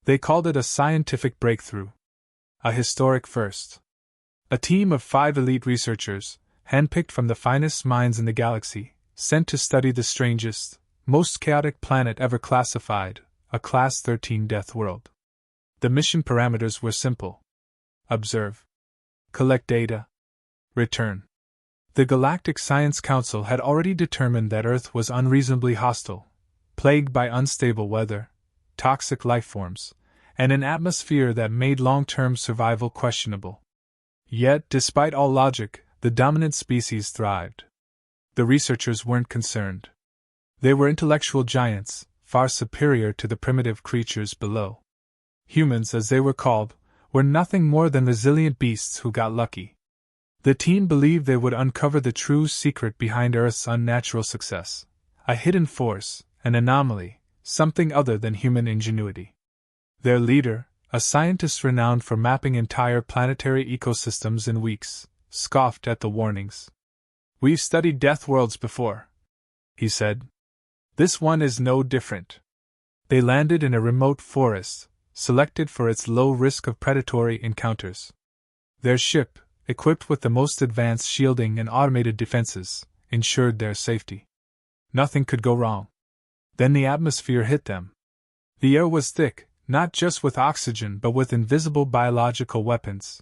They called it a scientific breakthrough. A historic first. A team of 5 elite researchers, handpicked from the finest minds in the galaxy, sent to study the strangest, most chaotic planet ever classified, a Class 13 Deathworld. The mission parameters were simple. Observe. Collect data. Return. The Galactic Science Council had already determined that Earth was unreasonably hostile, plagued by unstable weather, toxic lifeforms, and an atmosphere that made long-term survival questionable. Yet, despite all logic, the dominant species thrived. The researchers weren't concerned. They were intellectual giants, far superior to the primitive creatures below. Humans, as they were called, were nothing more than resilient beasts who got lucky. The team believed they would uncover the true secret behind Earth's unnatural success, a hidden force, an anomaly, something other than human ingenuity. Their leader, a scientist renowned for mapping entire planetary ecosystems in weeks, scoffed at the warnings. "We've studied Deathworlds before," he said. "This one is no different." They landed in a remote forest, selected for its low risk of predatory encounters. Their ship, equipped with the most advanced shielding and automated defenses, ensured their safety. Nothing could go wrong. Then the atmosphere hit them. The air was thick, not just with oxygen but with invisible biological weapons.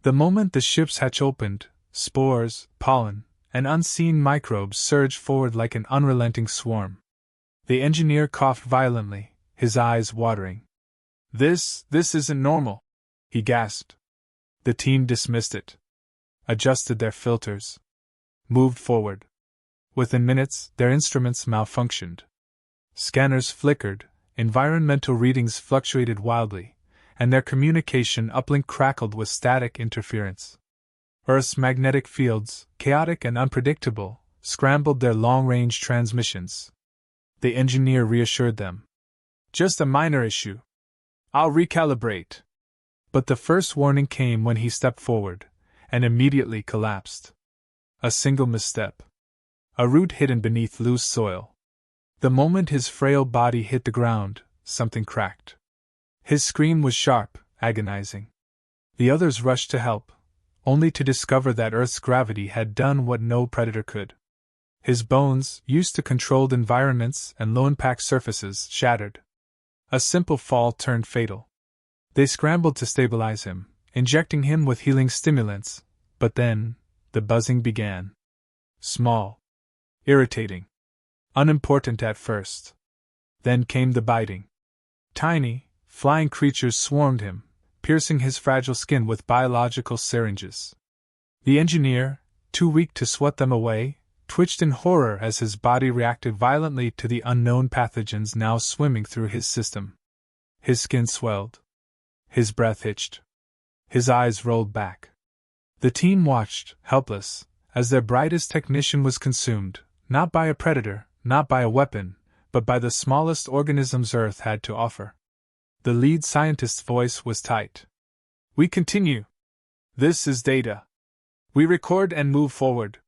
The moment the ship's hatch opened, spores, pollen, and unseen microbes surged forward like an unrelenting swarm. The engineer coughed violently, his eyes watering. This isn't normal," he gasped. The team dismissed it, adjusted their filters, moved forward. Within minutes, their instruments malfunctioned. Scanners flickered, environmental readings fluctuated wildly, and their communication uplink crackled with static interference. Earth's magnetic fields, chaotic and unpredictable, scrambled their long-range transmissions. The engineer reassured them. "Just a minor issue. I'll recalibrate." But the first warning came when he stepped forward, and immediately collapsed. A single misstep. A root hidden beneath loose soil. The moment his frail body hit the ground, something cracked. His scream was sharp, agonizing. The others rushed to help, only to discover that Earth's gravity had done what no predator could. His bones, used to controlled environments and low-impact surfaces, shattered. A simple fall turned fatal. They scrambled to stabilize him, injecting him with healing stimulants, but then, the buzzing began. Small. Irritating. Unimportant at first. Then came the biting. Tiny, flying creatures swarmed him, piercing his fragile skin with biological syringes. The engineer, too weak to swat them away, twitched in horror as his body reacted violently to the unknown pathogens now swimming through his system. His skin swelled. His breath hitched. His eyes rolled back. The team watched, helpless, as their brightest technician was consumed, not by a predator, not by a weapon, but by the smallest organisms Earth had to offer. The lead scientist's voice was tight. "We continue. This is data. We record and move forward."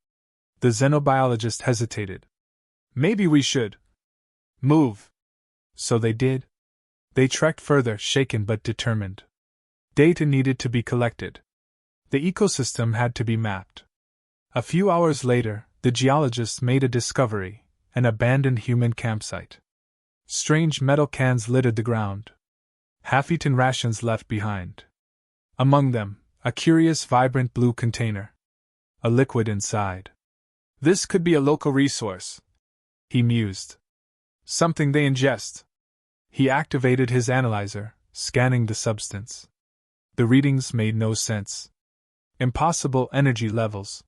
The xenobiologist hesitated. "Maybe we should move." So they did. They trekked further, shaken but determined. Data needed to be collected. The ecosystem had to be mapped. A few hours later, the geologists made a discovery: an abandoned human campsite. Strange metal cans littered the ground. Half-eaten rations left behind. Among them, a curious vibrant blue container. A liquid inside. "This could be a local resource," he mused. "Something they ingest." He activated his analyzer, scanning the substance. The readings made no sense. Impossible energy levels.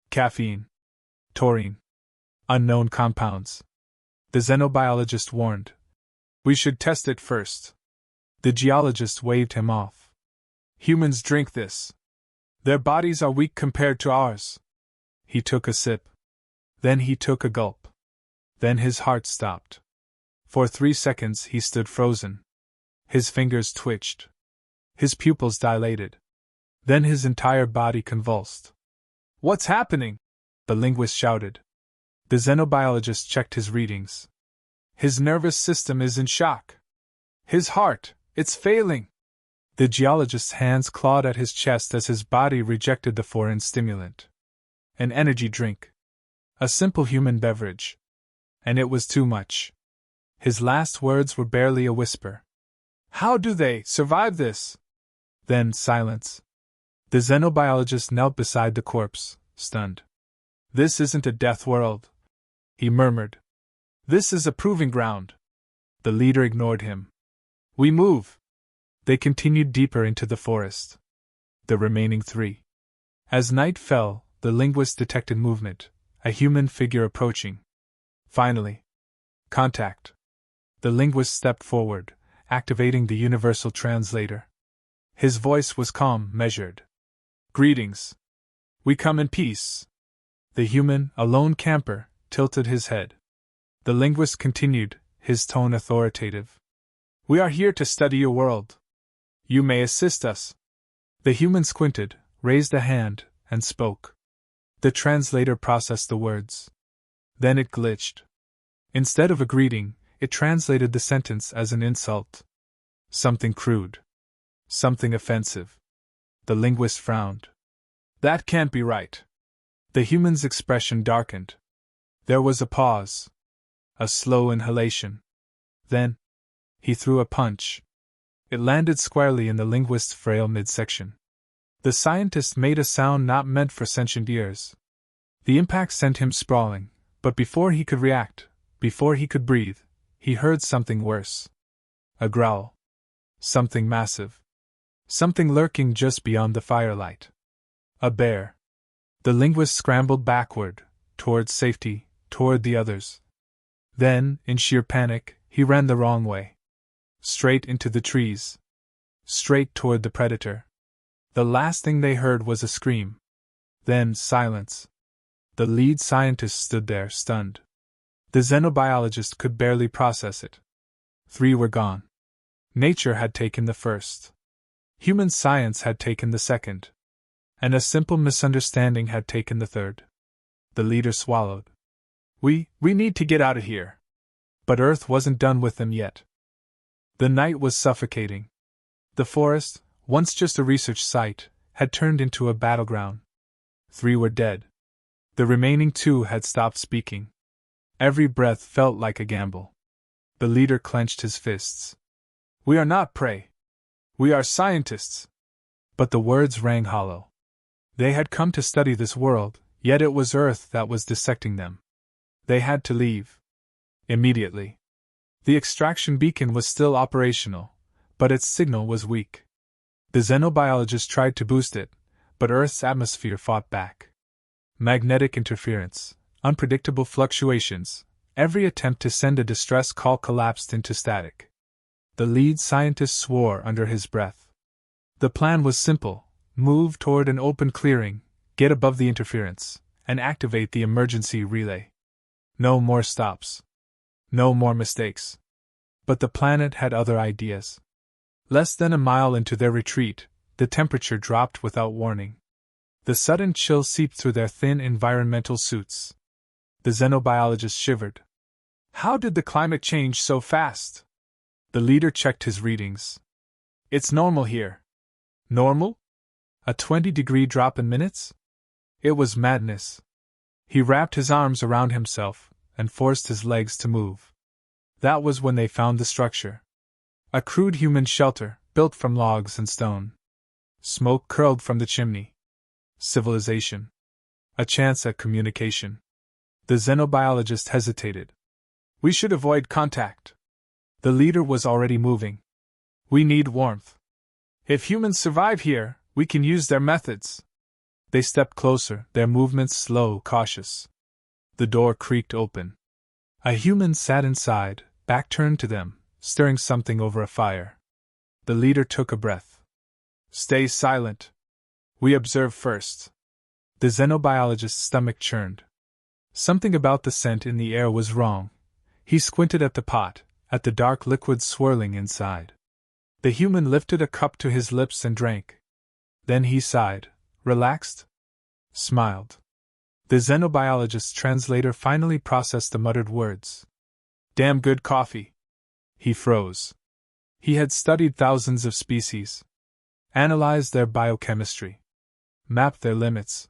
Caffeine. Taurine. Unknown compounds. The xenobiologist warned. "We should test it first." The geologist waved him off. "Humans drink this. Their bodies are weak compared to ours." He took a sip. Then he took a gulp. Then his heart stopped. For 3 seconds he stood frozen. His fingers twitched. His pupils dilated. Then his entire body convulsed. "What's happening?" the linguist shouted. The xenobiologist checked his readings. "His nervous system is in shock. His heart, It's failing! The geologist's hands clawed at his chest as his body rejected the foreign stimulant. An energy drink. A simple human beverage. And it was too much. His last words were barely a whisper. How do they survive this? Then silence. The xenobiologist knelt beside the corpse, stunned. This isn't a death world, he murmured. This is a proving ground. The leader ignored him. We move. They continued deeper into the forest. The remaining three. As night fell, the linguist detected movement, a human figure approaching. Finally. Contact. The linguist stepped forward, activating the universal translator. His voice was calm, measured. Greetings. We come in peace. The human, a lone camper, tilted his head. The linguist continued, his tone authoritative. We are here to study your world. You may assist us. The human squinted, raised a hand, and spoke. The translator processed the words. Then it glitched. Instead of a greeting, it translated the sentence as an insult. Something crude. Something offensive. The linguist frowned. That can't be right. The human's expression darkened. There was a pause. A slow inhalation. Then, he threw a punch. It landed squarely in the linguist's frail midsection. The scientist made a sound not meant for sentient ears. The impact sent him sprawling, but before he could react, before he could breathe, he heard something worse. A growl. Something massive. Something lurking just beyond the firelight. A bear. The linguist scrambled backward, toward safety, toward the others. Then, in sheer panic, he ran the wrong way. Straight into the trees. Straight toward the predator. The last thing they heard was a scream. Then silence. The lead scientist stood there, stunned. The xenobiologist could barely process it. 3 were gone. Nature had taken the first. Human science had taken the second. And a simple misunderstanding had taken the third. The leader swallowed. We need to get out of here. But Earth wasn't done with them yet. The night was suffocating. The forest, once just a research site, had turned into a battleground. 3 were dead. The remaining 2 had stopped speaking. Every breath felt like a gamble. The leader clenched his fists. We are not prey. We are scientists. But the words rang hollow. They had come to study this world, yet it was Earth that was dissecting them. They had to leave. Immediately. The extraction beacon was still operational, but its signal was weak. The xenobiologist tried to boost it, but Earth's atmosphere fought back. Magnetic interference, unpredictable fluctuations, every attempt to send a distress call collapsed into static. The lead scientist swore under his breath. The plan was simple: move toward an open clearing, get above the interference, and activate the emergency relay. No more stops. No more mistakes. But the planet had other ideas. Less than a mile into their retreat, the temperature dropped without warning. The sudden chill seeped through their thin environmental suits. The xenobiologist shivered. How did the climate change so fast? The leader checked his readings. It's normal here. Normal? A 20-degree drop in minutes? It was madness. He wrapped his arms around himself and forced his legs to move. That was when they found the structure. A crude human shelter, built from logs and stone. Smoke curled from the chimney. Civilization. A chance at communication. The xenobiologist hesitated. We should avoid contact. The leader was already moving. We need warmth. If humans survive here, we can use their methods. They stepped closer, their movements slow, cautious. The door creaked open. A human sat inside, back turned to them, stirring something over a fire. The leader took a breath. Stay silent. We observe first. The xenobiologist's stomach churned. Something about the scent in the air was wrong. He squinted at the pot, at the dark liquid swirling inside. The human lifted a cup to his lips and drank. Then he sighed, relaxed, smiled. The xenobiologist's translator finally processed the muttered words. Damn good coffee. He froze. He had studied thousands of species, analyzed their biochemistry, mapped their limits.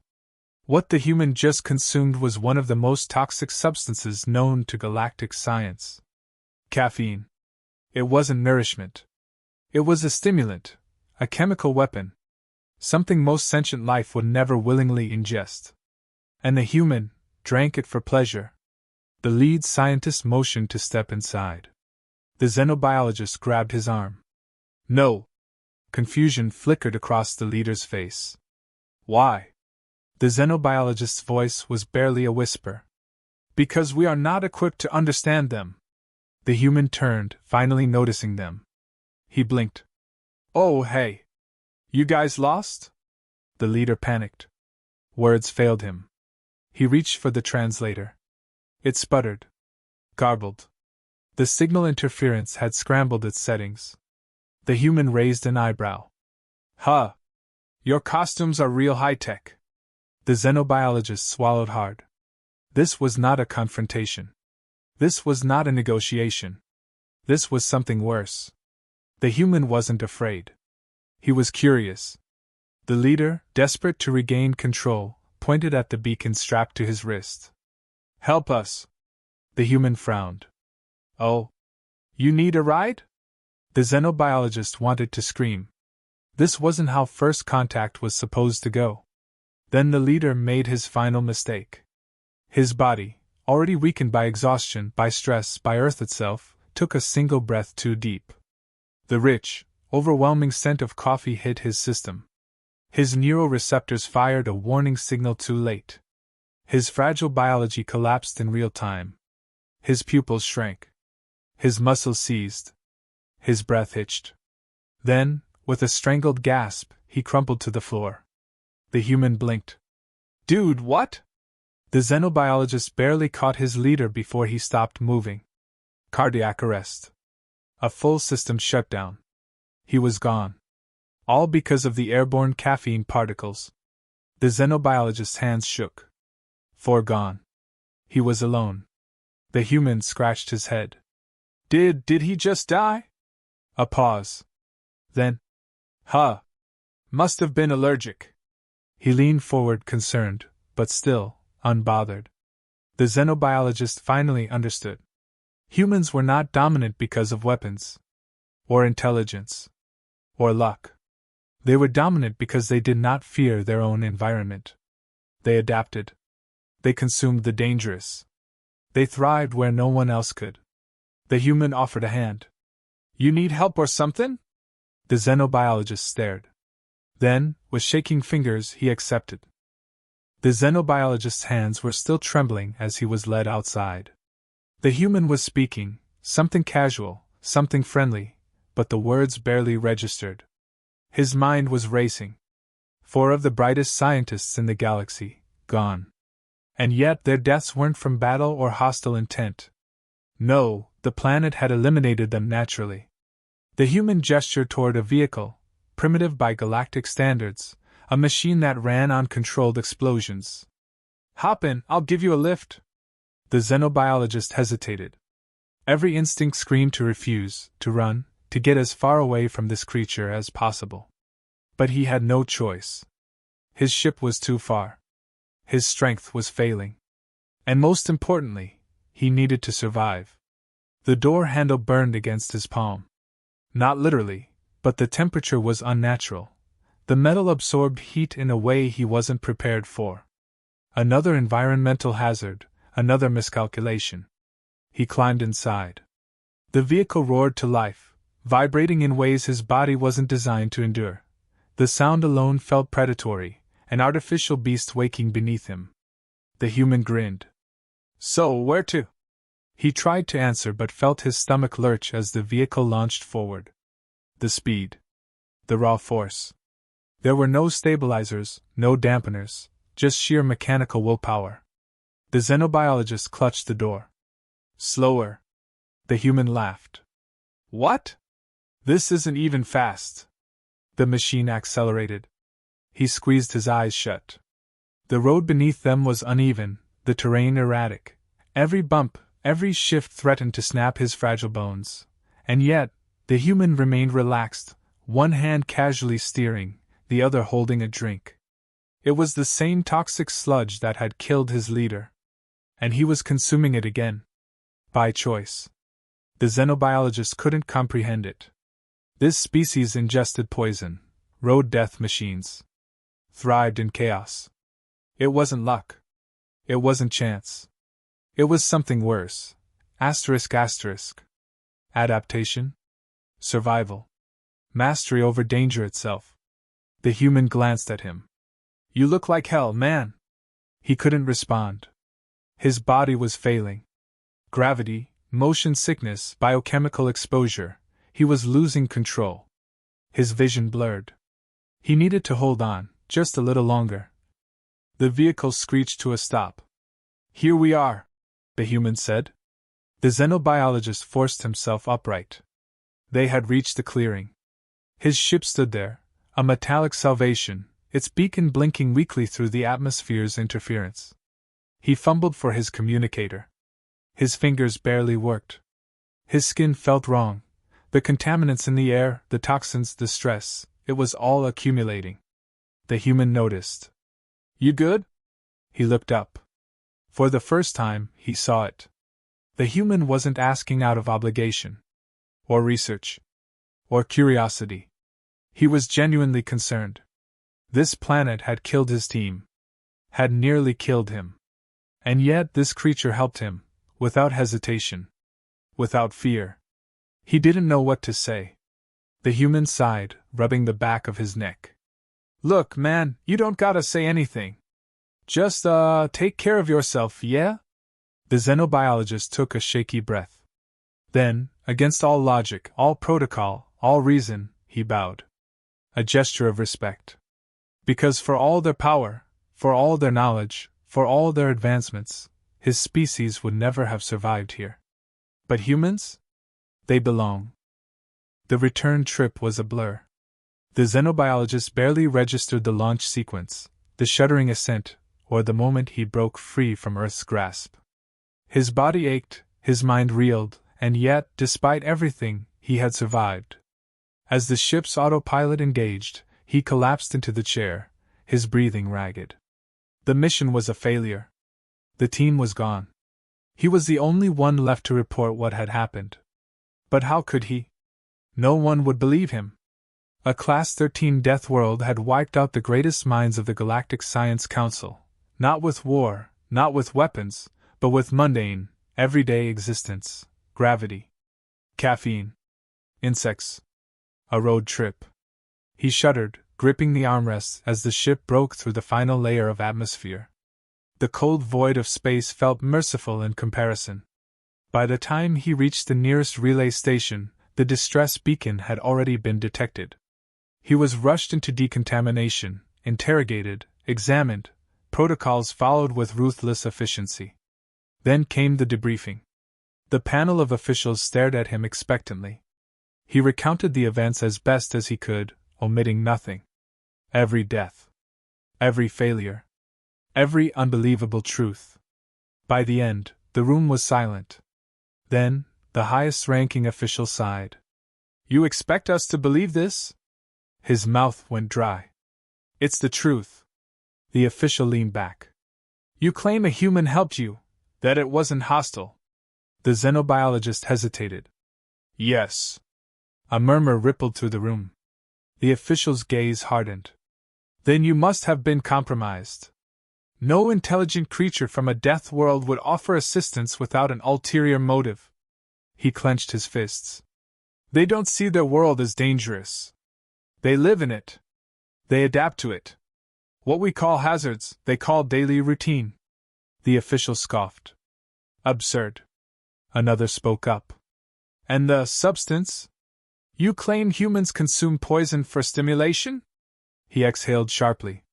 What the human just consumed was one of the most toxic substances known to galactic science. Caffeine. It wasn't nourishment. It was a stimulant, a chemical weapon, something most sentient life would never willingly ingest. And the human drank it for pleasure. The lead scientist motioned to step inside. The xenobiologist grabbed his arm. No. Confusion flickered across the leader's face. Why? The xenobiologist's voice was barely a whisper. Because we are not equipped to understand them. The human turned, finally noticing them. He blinked. Oh, hey. You guys lost? The leader panicked. Words failed him. He reached for the translator. It sputtered. Garbled. The signal interference had scrambled its settings. The human raised an eyebrow. Huh. Your costumes are real high-tech. The xenobiologist swallowed hard. This was not a confrontation. This was not a negotiation. This was something worse. The human wasn't afraid. He was curious. The leader, desperate to regain control, pointed at the beacon strapped to his wrist. Help us. The human frowned. Oh. You need a ride? The xenobiologist wanted to scream. This wasn't how first contact was supposed to go. Then the leader made his final mistake. His body, already weakened by exhaustion, by stress, by Earth itself, took a single breath too deep. The rich, overwhelming scent of coffee hit his system. His neuroreceptors fired a warning signal too late. His fragile biology collapsed in real time. His pupils shrank. His muscles seized. His breath hitched. Then, with a strangled gasp, he crumpled to the floor. The human blinked. Dude, what? The xenobiologist barely caught his leader before he stopped moving. Cardiac arrest. A full system shutdown. He was gone. All because of the airborne caffeine particles. The xenobiologist's hands shook. Gone. He was alone. The human scratched his head. Did he just die? A pause. Then. Huh. Must have been allergic. He leaned forward, concerned, but still, unbothered. The xenobiologist finally understood. Humans were not dominant because of weapons, or intelligence, or luck. They were dominant because they did not fear their own environment. They adapted. They consumed the dangerous. They thrived where no one else could. The human offered a hand. You need help or something? The xenobiologist stared. Then, with shaking fingers, he accepted. The xenobiologist's hands were still trembling as he was led outside. The human was speaking, something casual, something friendly, but the words barely registered. His mind was racing. 4 of the brightest scientists in the galaxy, gone. And yet their deaths weren't from battle or hostile intent. No, the planet had eliminated them naturally. The human gestured toward a vehicle, primitive by galactic standards, a machine that ran on controlled explosions. Hop in, I'll give you a lift. The xenobiologist hesitated. Every instinct screamed to refuse, to run, to get as far away from this creature as possible. But he had no choice. His ship was too far. His strength was failing. And most importantly, he needed to survive. The door handle burned against his palm. Not literally, but the temperature was unnatural. The metal absorbed heat in a way he wasn't prepared for. Another environmental hazard, another miscalculation. He climbed inside. The vehicle roared to life, vibrating in ways his body wasn't designed to endure. The sound alone felt predatory, an artificial beast waking beneath him. The human grinned. So, where to? He tried to answer but felt his stomach lurch as the vehicle launched forward. The speed. The raw force. There were no stabilizers, no dampeners, just sheer mechanical willpower. The xenobiologist clutched the door. Slower. The human laughed. What? This isn't even fast. The machine accelerated. He squeezed his eyes shut. The road beneath them was uneven, the terrain erratic. Every bump, every shift threatened to snap his fragile bones. And yet, The human remained relaxed, one hand casually steering, the other holding a drink. It was the same toxic sludge that had killed his leader. And he was consuming it again. By choice. The xenobiologist couldn't comprehend it. This species ingested poison, rode death machines, thrived in chaos. It wasn't luck. It wasn't chance. It was something worse. Asterisk asterisk. Adaptation? Survival. Mastery over danger itself. The human glanced at him. You look like hell, man. He couldn't respond. His body was failing. Gravity, motion sickness, biochemical exposure. He was losing control. His vision blurred. He needed to hold on, just a little longer. The vehicle screeched to a stop. Here we are, the human said. The xenobiologist forced himself upright. They had reached the clearing. His ship stood there, a metallic salvation, its beacon blinking weakly through the atmosphere's interference. He fumbled for his communicator. His fingers barely worked. His skin felt wrong. The contaminants in the air, the toxins, the stress, it was all accumulating. The human noticed. You good? He looked up. For the first time, he saw it. The human wasn't asking out of obligation. Or research. Or curiosity. He was genuinely concerned. This planet had killed his team. Had nearly killed him. And yet this creature helped him, without hesitation. Without fear. He didn't know what to say. The human sighed, rubbing the back of his neck. Look, man, you don't gotta say anything. Just, take care of yourself, yeah? The xenobiologist took a shaky breath. Then, against all logic, all protocol, all reason, he bowed. A gesture of respect. Because for all their power, for all their knowledge, for all their advancements, his species would never have survived here. But humans? They belong. The return trip was a blur. The xenobiologist barely registered the launch sequence, the shuddering ascent, or the moment he broke free from Earth's grasp. His body ached, his mind reeled, and yet, despite everything, he had survived. As the ship's autopilot engaged, he collapsed into the chair, his breathing ragged. The mission was a failure. The team was gone. He was the only one left to report what had happened. But how could he? No one would believe him. A Class 13 Deathworld had wiped out the greatest minds of the Galactic Science Council, not with war, not with weapons, but with mundane, everyday existence, gravity, caffeine, insects, a road trip. He shuddered, gripping the armrests as the ship broke through the final layer of atmosphere. The cold void of space felt merciful in comparison. By the time he reached the nearest relay station, the distress beacon had already been detected. He was rushed into decontamination, interrogated, examined, protocols followed with ruthless efficiency. Then came the debriefing. The panel of officials stared at him expectantly. He recounted the events as best as he could, omitting nothing. Every death. Every failure. Every unbelievable truth. By the end, the room was silent. Then, the highest-ranking official sighed. You expect us to believe this? His mouth went dry. It's the truth. The official leaned back. You claim a human helped you, that it wasn't hostile. The xenobiologist hesitated. Yes. A murmur rippled through the room. The official's gaze hardened. Then you must have been compromised. No intelligent creature from a death world would offer assistance without an ulterior motive. He clenched his fists. They don't see their world as dangerous. They live in it. They adapt to it. What we call hazards, they call daily routine. The official scoffed. Absurd. Another spoke up. And the substance? You claim humans consume poison for stimulation? He exhaled sharply.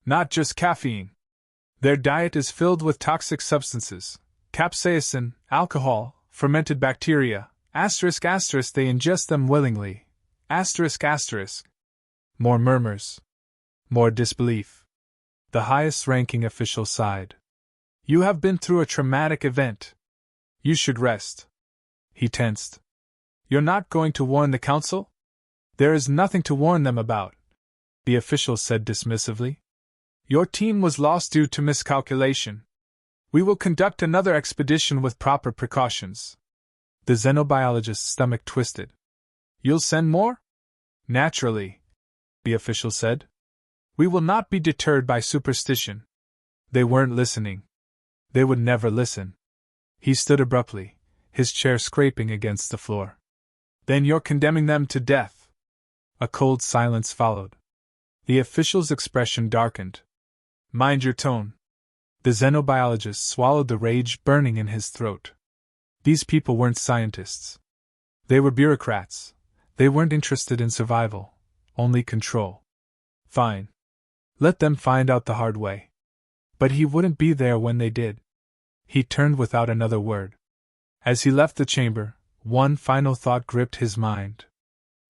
Not just caffeine. Their diet is filled with toxic substances, capsaicin, alcohol, fermented bacteria, asterisk asterisk they ingest them willingly, asterisk asterisk. More murmurs. More disbelief. The highest-ranking official sighed. You have been through a traumatic event. You should rest. He tensed. You're not going to warn the council? There is nothing to warn them about, the official said dismissively. Your team was lost due to miscalculation. We will conduct another expedition with proper precautions. The xenobiologist's stomach twisted. You'll send more? Naturally, the official said. We will not be deterred by superstition. They weren't listening. They would never listen. He stood abruptly, his chair scraping against the floor. Then you're condemning them to death. A cold silence followed. The official's expression darkened. Mind your tone. The xenobiologist swallowed the rage burning in his throat. These people weren't scientists. They were bureaucrats. They weren't interested in survival, only control. Fine. Let them find out the hard way. But he wouldn't be there when they did. He turned without another word. As he left the chamber, one final thought gripped his mind.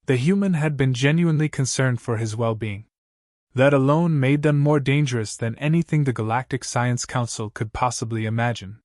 The human had been genuinely concerned for his well-being. That alone made them more dangerous than anything the Galactic Science Council could possibly imagine.